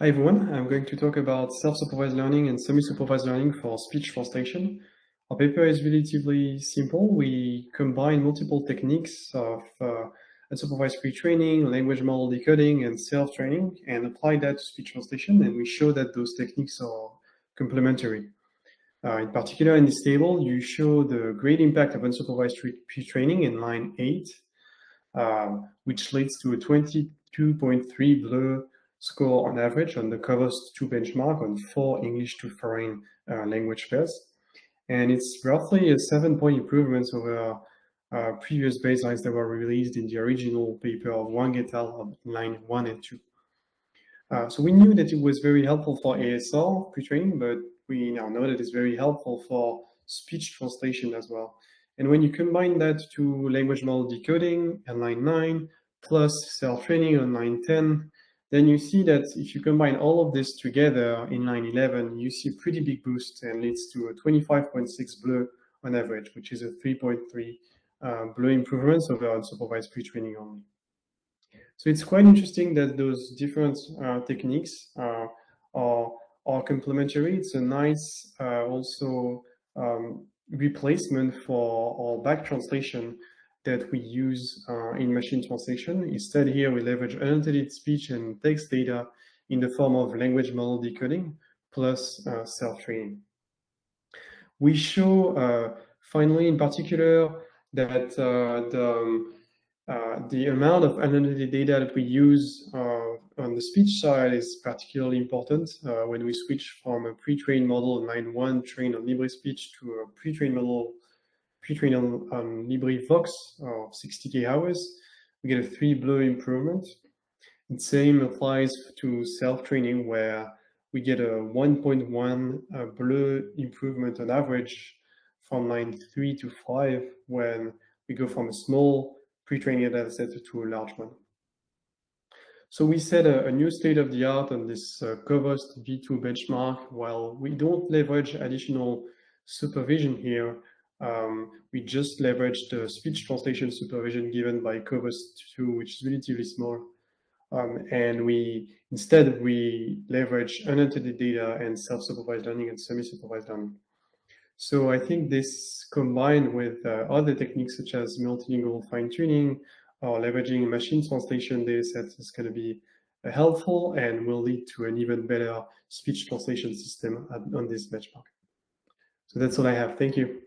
Hi everyone, I'm going to talk about self-supervised learning and semi-supervised learning for speech translation. Our paper is relatively simple. We combine multiple techniques of unsupervised pre-training, language model decoding, and self-training, and apply that to speech translation, and we show that those techniques are complementary. In particular, in this table, you show the great impact of unsupervised pre-training in line 8, which leads to a 22.3 BLEU score on average on the CoVoST 2 benchmark on 4 English to foreign language pairs. And it's roughly a 7-point improvement over previous baselines that were released in the original paper of Wang et al. On line 1 and 2. So we knew that it was very helpful for ASL pre-training, but we now know that it's very helpful for speech translation as well. And when you combine that to language model decoding on line 9, plus self-training on line 10, then you see that if you combine all of this together in line 11, you see a pretty big boost and leads to a 25.6 BLEU on average, which is a 3.3 BLEU improvements over unsupervised pre-training only. So it's quite interesting that those different techniques are complementary. It's a nice also replacement for our back translation that we use in machine translation. Instead, here we leverage annotated speech and text data in the form of language model decoding plus self-training. We show finally, in particular, that the amount of annotated data that we use on the speech side is particularly important when we switch from a pre-trained model on line 1 trained on Libri-Speech to a pre-trained model pre-trained on Libri-Vox of 60K hours. We get a 3 BLEU improvement. The same applies to self-training, where we get a 1.1 BLEU improvement on average from line 3 to 5 when we go from a small pre-training data set to a large one. So we set a new state-of-the-art on this CoVoST V2 benchmark. While we don't leverage additional supervision here, we just leverage the speech translation supervision given by CoVoST 2, which is relatively small. And instead we leverage annotated data and self-supervised learning and semi-supervised learning. So I think this combined with other techniques such as multilingual fine-tuning or leveraging machine translation data sets is going to be helpful and will lead to an even better speech translation system on this benchmark. So that's all I have. Thank you.